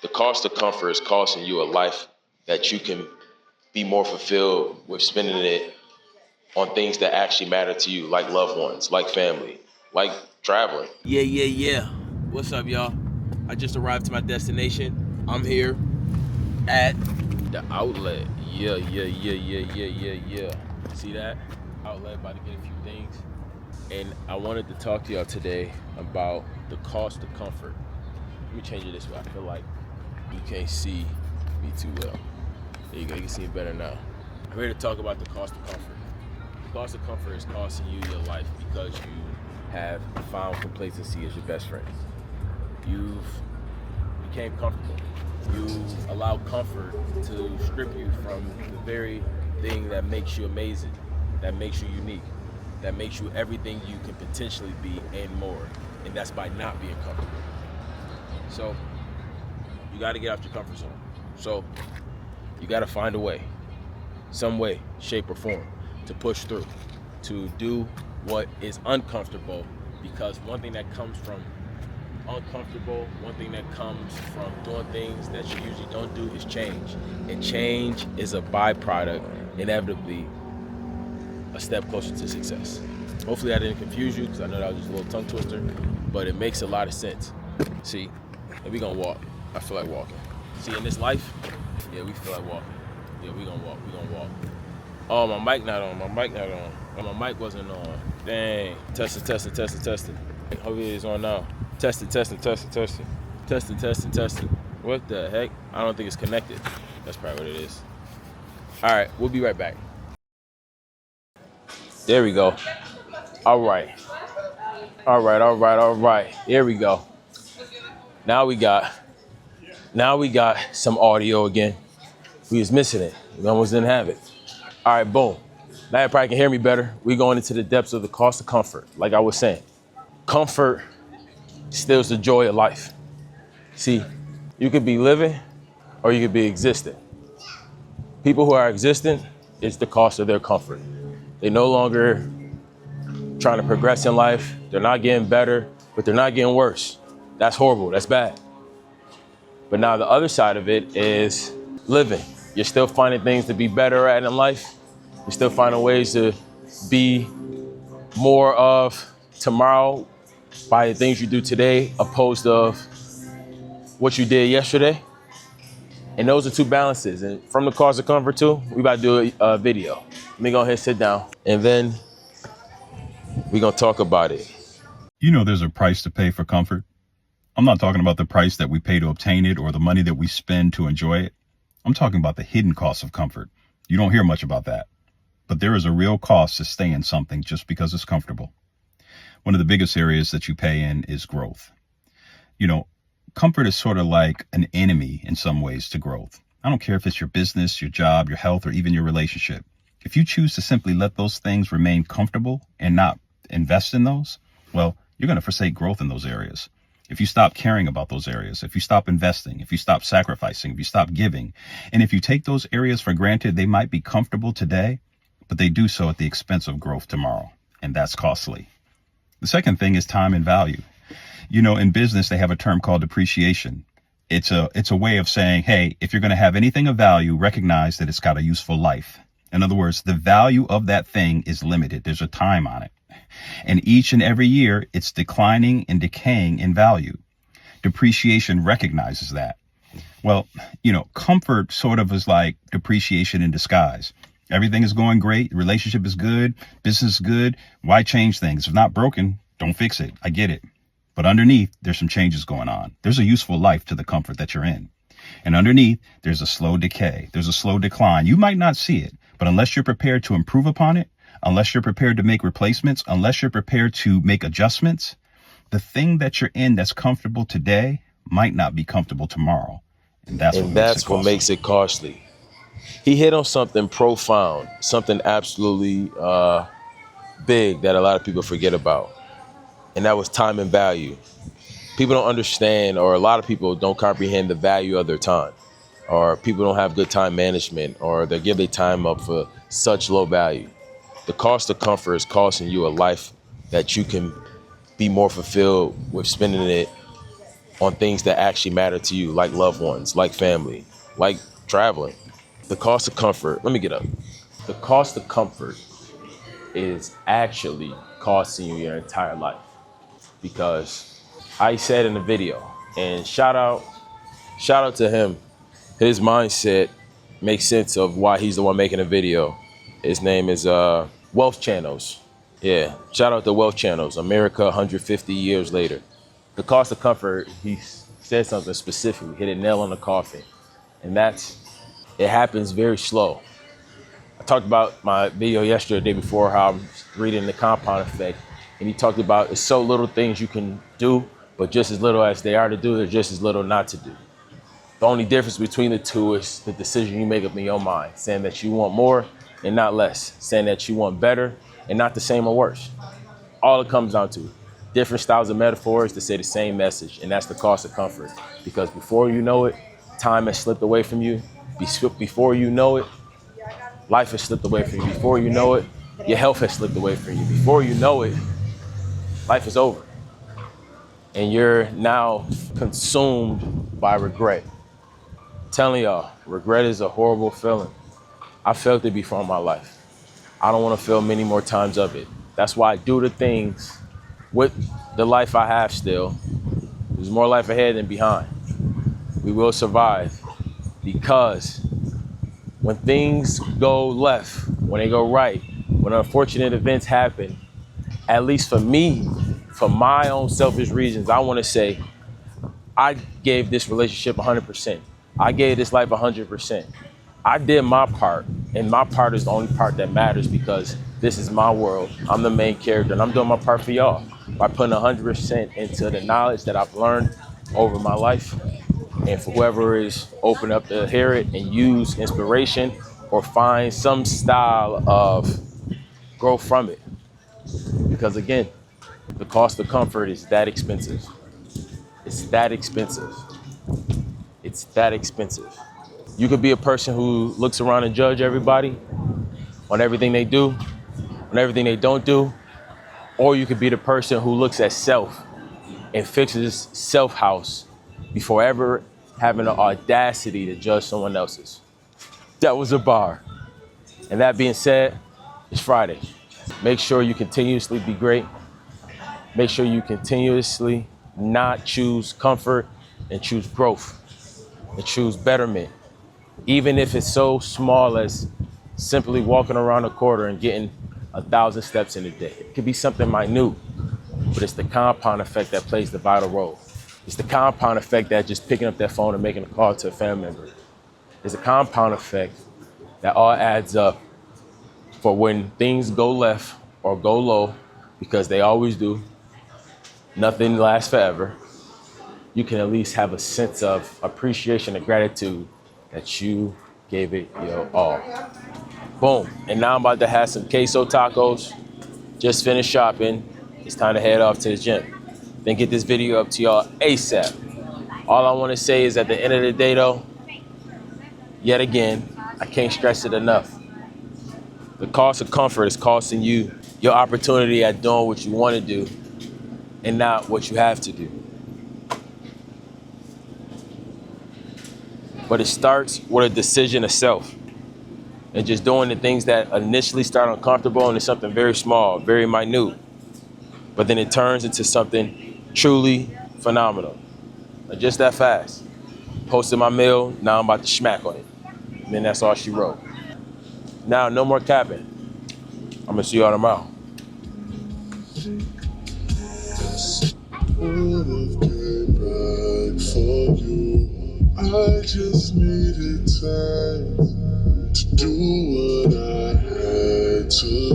The cost of comfort is costing you a life that you can be more fulfilled with spending it on things that actually matter to you, like loved ones, like family, like traveling. Yeah. What's up, y'all? I just arrived to my destination. I'm here at the outlet. Yeah. See that? Outlet, about to get a few things. And I wanted to talk to y'all today about the cost of comfort. Let me change it this way. I feel like you can't see me too well. There you go, you can see it better now. I'm here to talk about the cost of comfort. The cost of comfort is costing you your life because you have found complacency as your best friend. You've became comfortable. You allow comfort to strip you from the very thing that makes you amazing, that makes you unique, that makes you everything you can potentially be and more. And that's by not being comfortable. So you got to get out your comfort zone. So you got to find a way, some way, shape or form, to push through, to do what is uncomfortable, because one thing that comes from uncomfortable, one thing that comes from doing things that you usually don't do is change. And change is a byproduct, inevitably, a step closer to success. Hopefully I didn't confuse you, because I know that was just a little tongue twister, but it makes a lot of sense. See, and we gonna walk. I feel like walking. See, in this life, yeah, we feel like walking. Yeah, we gonna walk. Oh, my mic not on. Oh, my mic wasn't on. Dang. Testing. Hopefully it's on now. Testing. What the heck? I don't think it's connected. That's probably what it is. All right, we'll be right back. There we go. All right. Here we go. Now we got some audio again. We was missing it. We almost didn't have it. All right, boom. Now you probably can hear me better. We going into the depths of the cost of comfort. Like I was saying, comfort steals the joy of life. See, you could be living or you could be existing. People who are existing, it's the cost of their comfort. They no longer trying to progress in life. They're not getting better, but they're not getting worse. That's horrible, that's bad. But now the other side of it is living. You're still finding things to be better at in life. You're still finding ways to be more of tomorrow by the things you do today, opposed of what you did yesterday. And those are two balances. And from the cost of comfort too, we about to do a video. Let me go ahead and sit down, and then we're gonna talk about it. You know there's a price to pay for comfort. I'm not talking about the price that we pay to obtain it or the money that we spend to enjoy it. I'm talking about the hidden cost of comfort. You don't hear much about that. But there is a real cost to stay in something just because it's comfortable. One of the biggest areas that you pay in is growth. You know, comfort is sort of like an enemy in some ways to growth. I don't care if it's your business, your job, your health, or even your relationship. If you choose to simply let those things remain comfortable and not invest in those, well, you're going to forsake growth in those areas. If you stop caring about those areas, if you stop investing, if you stop sacrificing, if you stop giving, and if you take those areas for granted, they might be comfortable today, but they do so at the expense of growth tomorrow, and that's costly. The second thing is time and value. You know, in business, they have a term called depreciation. It's a way of saying, hey, if you're going to have anything of value, recognize that it's got a useful life. In other words, the value of that thing is limited. There's a time on it. And each and every year, it's declining and decaying in value. Depreciation recognizes that. Well, you know, comfort sort of is like depreciation in disguise. Everything is going great. Relationship is good. Business is good. Why change things? If not broken, don't fix it. I get it. But underneath, there's some changes going on. There's a useful life to the comfort that you're in. And underneath, there's a slow decay. There's a slow decline. You might not see it, but unless you're prepared to improve upon it, unless you're prepared to make replacements, unless you're prepared to make adjustments, the thing that you're in that's comfortable today might not be comfortable tomorrow. And that's what makes it costly. He hit on something profound, something absolutely big that a lot of people forget about. And that was time and value. People don't understand, or a lot of people don't comprehend the value of their time, or people don't have good time management, or they give their time up for such low value. The cost of comfort is costing you a life that you can be more fulfilled with spending it on things that actually matter to you, like loved ones, like family, like traveling. The cost of comfort, let me get up. The cost of comfort is actually costing you your entire life, because I said in the video, and shout out to him. His mindset makes sense of why he's the one making a video. His name is Wealth Channels. Yeah, shout out to Wealth Channels, America 150 years later. The cost of comfort, he said something specifically, hit a nail on the coffin. And that's, it happens very slow. I talked about my video yesterday, the day before, how I'm reading The Compound Effect. And he talked about it's so little things you can do, but just as little as they are to do, there's just as little not to do. The only difference between the two is the decision you make up in your mind, saying that you want more and not less, saying that you want better and not the same or worse. All it comes down to, different styles of metaphors to say the same message, and that's the cost of comfort. Because before you know it, time has slipped away from you. Before you know it, life has slipped away from you. Before you know it, your health has slipped away from you. Before you know it, life is over. And you're now consumed by regret. I'm telling y'all, regret is a horrible feeling. I felt it before in my life. I don't want to feel many more times of it. That's why I do the things with the life I have still. There's more life ahead than behind. We will survive, because when things go left, when they go right, when unfortunate events happen, at least for me, for my own selfish reasons, I want to say I gave this relationship 100%. I gave this life 100%. I did my part, and my part is the only part that matters, because this is my world. I'm the main character, and I'm doing my part for y'all by putting 100% into the knowledge that I've learned over my life. And for whoever is open up to hear it and use inspiration or find some style of growth from it. Because again, the cost of comfort is that expensive. It's that expensive. It's that expensive. You could be a person who looks around and judge everybody on everything they do, on everything they don't do, or you could be the person who looks at self and fixes self house before ever having the audacity to judge someone else's. That was a bar. And that being said, it's Friday. Make sure you continuously be great. Make sure you continuously not choose comfort and choose growth and choose betterment. Even if it's so small as simply walking around a corner and getting 1,000 steps in a day. It could be something minute, but it's the compound effect that plays the vital role. It's the compound effect that just picking up that phone and making a call to a family member. It's a compound effect that all adds up for when things go left or go low, because they always do. Nothing lasts forever. You can at least have a sense of appreciation and gratitude that you gave it your all. Boom. And now I'm about to have some queso tacos. Just finished shopping. It's time to head off to the gym. Then get this video up to y'all ASAP. All I want to say is, at the end of the day though, yet again, I can't stress it enough. The cost of comfort is costing you your opportunity at doing what you want to do and not what you have to do. But it starts with a decision of self and just doing the things that initially start uncomfortable, and it's something very small, very minute, but then it turns into something truly phenomenal. Like just that fast. Posted my meal, now I'm about to smack on it. And then that's all she wrote. Now, no more capping. I'm gonna see y'all tomorrow. I just needed time to do what I had to